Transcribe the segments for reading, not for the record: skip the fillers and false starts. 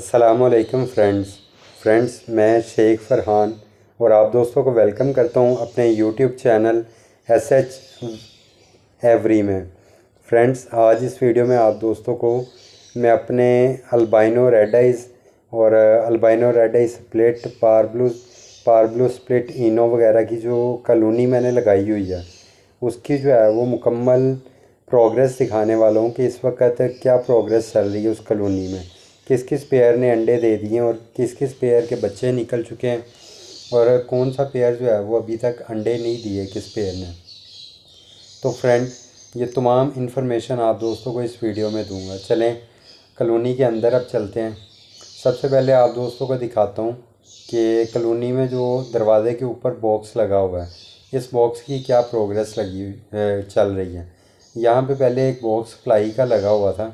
अस्सलामुअलैकुम फ्रेंड्स मैं शेख फ़रहान और आप दोस्तों को वेलकम करता हूं अपने यूट्यूब चैनल SH एवरी में। फ्रेंड्स, आज इस वीडियो में आप दोस्तों को मैं अपने अल्बाइनो रेड आइज़ और अल्बाइनो रेड आई स्प्लिट पार ब्लू स्प्लिट इनो वगैरह की जो कॉलोनी मैंने लगाई हुई है उसकी जो है वो मुकम्मल प्रोग्रेस दिखाने वाला हूँ कि इस वक्त क्या प्रोग्रेस चल रही है उस कॉलोनी में, किस किस पेयर ने अंडे दे दिए और किस किस पेयर के बच्चे निकल चुके हैं और कौन सा पेयर जो है वो अभी तक अंडे नहीं दिए किस पेयर ने। तो फ्रेंड, ये तमाम इन्फॉर्मेशन आप दोस्तों को इस वीडियो में दूंगा। चलें कॉलोनी के अंदर अब चलते हैं। सबसे पहले आप दोस्तों को दिखाता हूँ कि कॉलोनी में जो दरवाज़े के ऊपर बॉक्स लगा हुआ है इस बॉक्स की क्या प्रोग्रेस चल रही है। यहाँ पे पहले एक बॉक्स प्लाई का लगा हुआ था,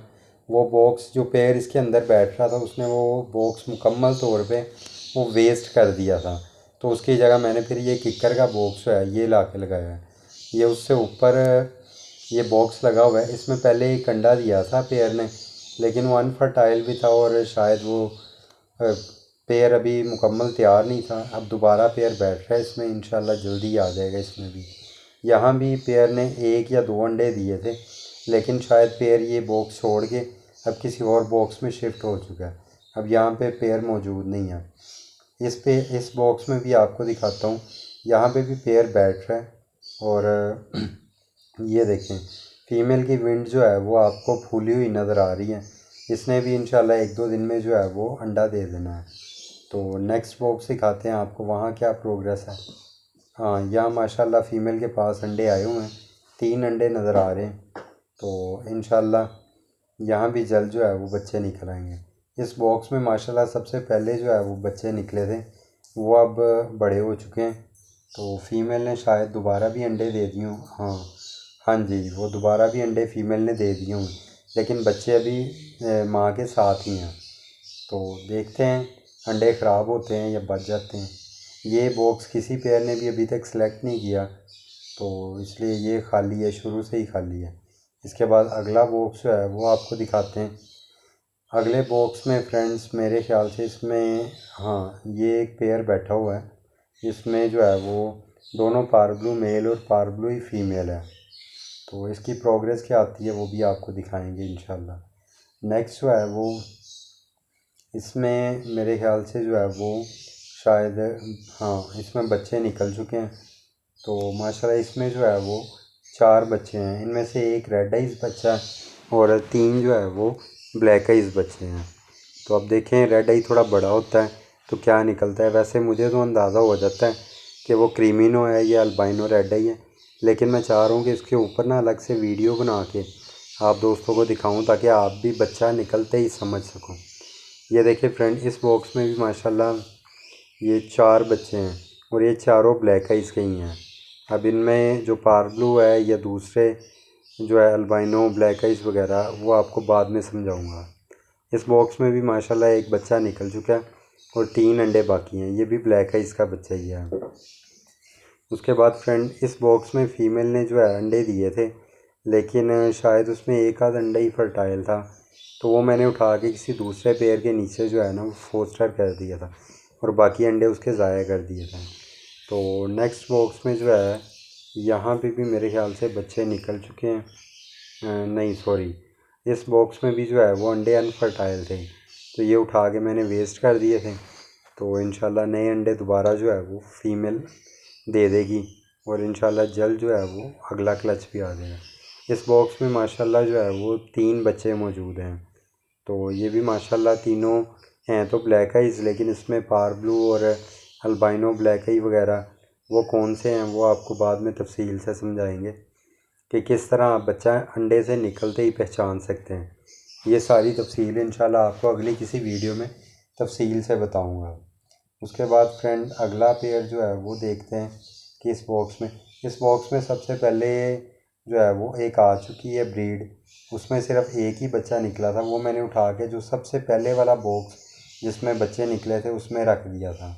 वो बॉक्स जो पेयर इसके अंदर बैठ रहा था उसने वो बॉक्स मुकम्मल तौर पे वो वेस्ट कर दिया था। तो उसकी जगह मैंने फिर ये किकर का बॉक्स है ये ला के लगाया है। ये उससे ऊपर ये बॉक्स लगा हुआ है, इसमें पहले एक अंडा दिया था पेयर ने, लेकिन वो अनफर्टाइल भी था और शायद वो पेयर अभी मुकम्मल तैयार नहीं था। अब दोबारा पेयर बैठ रहा है इसमें, इंशाल्लाह जल्दी आ जाएगा इसमें भी। यहाँ भी पेयर ने एक या दो अंडे दिए थे, लेकिन शायद पेयर ये बॉक्स छोड़ के अब किसी और बॉक्स में शिफ्ट हो चुका है। अब यहाँ पे पेयर मौजूद नहीं है। इस बॉक्स में भी आपको दिखाता हूँ, यहाँ पे भी पेयर बैठ रहा है और ये देखें फ़ीमेल की विंड जो है वो आपको फूली हुई नज़र आ रही है। इसने भी इंशाल्लाह एक दो दिन में जो है वो अंडा दे देना है। तो नेक्स्ट बॉक्स दिखाते हैं आपको, वहाँ क्या प्रोग्रेस है। हाँ, यहाँ माशाल्लाह फ़ीमेल के पास अंडे आए हुए हैं, 3 अंडे नज़र आ रहे हैं। तो इंशाल्लाह यहाँ भी जल्द जो है वो बच्चे निकल आएंगे। इस बॉक्स में माशाल्लाह सबसे पहले जो है वो बच्चे निकले थे वो अब बड़े हो चुके हैं। तो फ़ीमेल ने शायद दोबारा भी अंडे दे दिए हों। हाँ जी, वो दोबारा भी अंडे फ़ीमेल ने दे दिए हों, लेकिन बच्चे अभी माँ के साथ ही हैं। तो देखते हैं अंडे ख़राब होते हैं या बच जाते हैं। ये बॉक्स किसी पेयर ने भी अभी तक सेलेक्ट नहीं किया, तो इसलिए ये खाली है, शुरू से ही खाली है। इसके बाद अगला बॉक्स जो है वो आपको दिखाते हैं। अगले बॉक्स में फ्रेंड्स मेरे ख्याल से इसमें हाँ ये एक पेयर बैठा हुआ है, इसमें जो है वो दोनों पारब्लू मेल और पारब्लू ही फीमेल है। तो इसकी प्रोग्रेस क्या आती है वो भी आपको दिखाएंगे इंशाल्लाह। नेक्स्ट जो है वो इसमें मेरे ख्याल से जो है वो शायद हाँ इसमें बच्चे निकल चुके हैं। तो माशाल्लाह इसमें जो है वो 4 बच्चे हैं, इनमें से एक रेड आइज़ बच्चा है और 3 जो है वो ब्लैक आइज़ बच्चे हैं। तो अब देखें रेड आई थोड़ा बड़ा होता है तो क्या निकलता है। वैसे मुझे तो अंदाज़ा हो जाता है कि वो क्रीमिनो है या अल्बाइनो रेड आई है, लेकिन मैं चाह रहा हूँ कि इसके ऊपर ना अलग से वीडियो बना के आप दोस्तों को दिखाऊं ताकि आप भी बच्चा निकलते ही समझ सको। ये देखिए फ्रेंड, इस बॉक्स में भी माशाल्लाह ये 4 बच्चे हैं और ये चारों ब्लैक आइज़ के ही हैं। अब इनमें जो पारब्लू है या दूसरे जो है अल्बाइनो ब्लैक आइज़ वगैरह वो आपको बाद में समझाऊंगा। इस बॉक्स में भी माशाल्लाह एक बच्चा निकल चुका है और 3 अंडे बाकी हैं, ये भी ब्लैक आइज़ का बच्चा ही है। उसके बाद फ्रेंड इस बॉक्स में फ़ीमेल ने जो है अंडे दिए थे, लेकिन शायद उसमें एक आध अंडा ही फर्टाइल था, तो वो मैंने उठा के किसी दूसरे पेड़ के नीचे जो है ना वो फोस्टर कर दिया था और बाकी अंडे उसके ज़ाया कर दिए थे। तो नेक्स्ट बॉक्स में जो है यहाँ पे भी मेरे ख्याल से बच्चे निकल चुके हैं। नहीं सॉरी, इस बॉक्स में भी जो है वो अंडे अनफर्टाइल थे, तो ये उठा के मैंने वेस्ट कर दिए थे। तो इंशाल्लाह नए अंडे दोबारा जो है वो फ़ीमेल दे देगी और इंशाल्लाह जल्द जो है वो अगला क्लच भी आ जाएगा। इस बॉक्स में माशाल्लाह जो है वो 3 बच्चे मौजूद हैं। तो ये भी माशाल्लाह तीनों हैं तो ब्लैक आइज़, लेकिन इसमें पार ब्लू और अल्बाइनो ब्लैक आई वगैरह वो कौन से हैं वो आपको बाद में तफसील से समझाएंगे कि किस तरह आप बच्चा अंडे से निकलते ही पहचान सकते हैं। ये सारी तफसील इंशाल्लाह आपको अगली किसी वीडियो में तफसील से बताऊंगा। उसके बाद फ्रेंड अगला पेयर जो है वो देखते हैं कि इस बॉक्स में सबसे पहले जो है वो एक आ चुकी है ब्रीड, उसमें सिर्फ एक ही बच्चा निकला था, वो मैंने उठा के जो सबसे पहले वाला बॉक्स जिसमें बच्चे निकले थे उसमें रख दिया था।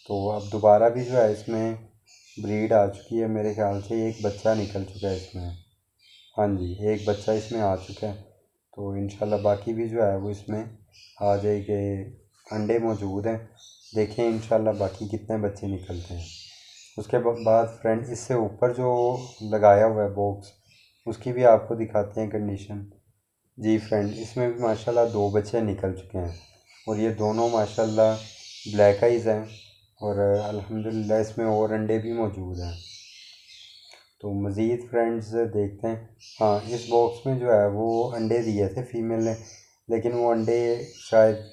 तो अब दोबारा भी जो है इसमें ब्रीड आ चुकी है, मेरे ख्याल से एक बच्चा निकल चुका है इसमें। हाँ जी, एक बच्चा इसमें आ चुका है। तो इंशाल्लाह बाकी भी जो है वो इसमें आ जाएंगे, अंडे मौजूद हैं। देखें इंशाल्लाह बाकी कितने बच्चे निकलते हैं। उसके बाद फ्रेंड इससे ऊपर जो लगाया हुआ है बॉक्स, उसकी भी आपको दिखाते हैं कंडीशन। जी फ्रेंड, इसमें भी माशाल्लाह 2 बच्चे निकल चुके हैं और ये दोनों माशाल्लाह ब्लैक आइज़ हैं और अल्हम्दुलिल्लाह इसमें और अंडे भी मौजूद हैं। तो मज़ीद फ्रेंड्स देखते हैं। हाँ, इस बॉक्स में जो है वो अंडे दिए थे फीमेल ने, लेकिन वो अंडे शायद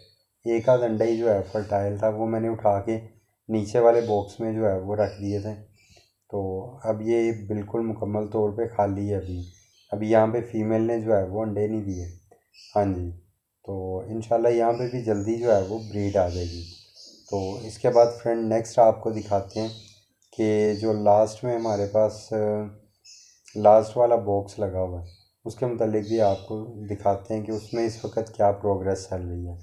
एक आध अंडा ही जो है फर्टाइल था, वो मैंने उठा के नीचे वाले बॉक्स में जो है वो रख दिए थे। तो अब ये बिल्कुल मुकम्मल तौर पे खाली है अभी यहाँ पे फ़ीमेल ने जो है वो अंडे नहीं दिए। हाँ जी, तो इंशाल्लाह यहाँ पे भी जल्दी जो है वो ब्रीड आ जाएगी। तो इसके बाद फ्रेंड नेक्स्ट आपको दिखाते हैं कि जो लास्ट में हमारे पास लास्ट वाला बॉक्स लगा हुआ है, उसके मतलब भी आपको दिखाते हैं कि उसमें इस वक्त क्या प्रोग्रेस चल रही है।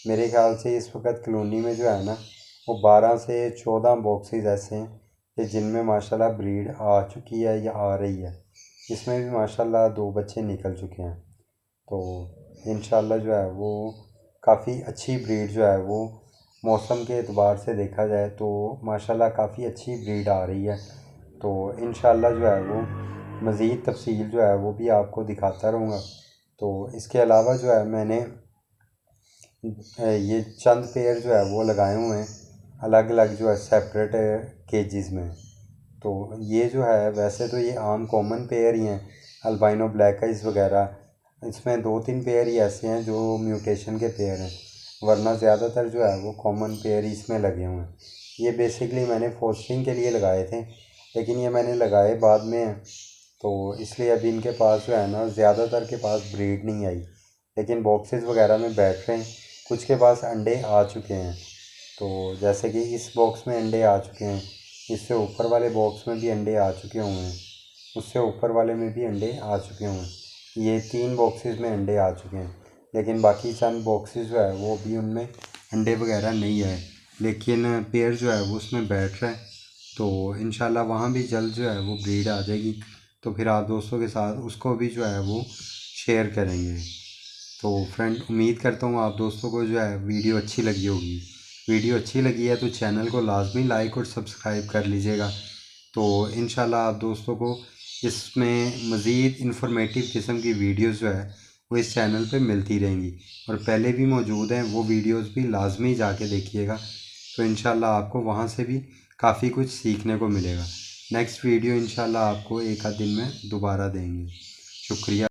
मेरे ख्याल से इस वक्त कॉलोनी में जो है ना, वो 12 से 14 बॉक्सेस ऐसे हैं कि जिनमें माशाल्लाह ब्रीड आ चुकी है या आ रही है। इसमें भी माशाल्लाह 2 बच्चे निकल चुके हैं। तो इंशाल्लाह जो है वो काफ़ी अच्छी ब्रीड जो है वो मौसम के एतबार से देखा जाए तो माशाल्लाह काफ़ी अच्छी ब्रीड आ रही है। तो इंशाल्लाह जो है वो मज़ीद तफसील जो है वो भी आपको दिखाता रहूँगा। तो इसके अलावा जो है मैंने ये चंद पेयर जो है वो लगाए हुए हैं अलग अलग जो है सेपरेट केजेस में। तो ये जो है वैसे तो ये आम कॉमन पेयर ही हैं, अल्बाइनो ब्लैक आइज वगैरह। इसमें 2-3 पेयर ही ऐसे हैं जो म्यूटेशन के पेयर हैं, वरना ज़्यादातर जो है वो कॉमन पेयर ही इसमें लगे हुए हैं। ये बेसिकली मैंने फोस्टिंग के लिए लगाए थे, लेकिन ये मैंने लगाए बाद में हैं, तो इसलिए अभी इनके पास जो है ना ज़्यादातर के पास ब्रीड नहीं आई, लेकिन बॉक्सेस वगैरह में बैठ रहे हैं। कुछ के पास अंडे आ चुके हैं, तो जैसे कि इस बॉक्स में अंडे आ चुके हैं, इससे ऊपर वाले बॉक्स में भी अंडे आ चुके हुए हैं, उससे ऊपर वाले में भी अंडे आ चुके हुए हैं। ये 3 बॉक्सेस में अंडे आ चुके हैं, लेकिन बाकी चंद बॉक्सेस जो है वो अभी उनमें अंडे वगैरह नहीं है, लेकिन पेयर जो है वो उसमें बैठ रहा है। तो इंशाल्लाह वहाँ भी जल्द जो है वो ब्रीड आ जाएगी, तो फिर आप दोस्तों के साथ उसको भी जो है वो शेयर करेंगे। तो फ्रेंड उम्मीद करता हूँ आप दोस्तों को जो है वीडियो अच्छी लगी होगी। वीडियो अच्छी लगी है तो चैनल को लाजमी लाइक और सब्सक्राइब कर लीजिएगा। तो इंशाल्लाह आप दोस्तों को इसमें मज़ीद इन्फॉर्मेटिव किस्म की वीडियोस जो है वो इस चैनल पे मिलती रहेंगी, और पहले भी मौजूद हैं वो वीडियोस भी लाजमी जाके देखिएगा। तो इंशाल्लाह आपको वहाँ से भी काफ़ी कुछ सीखने को मिलेगा। नेक्स्ट वीडियो इंशाल्लाह आपको एक आध दिन में दोबारा देंगे। शुक्रिया।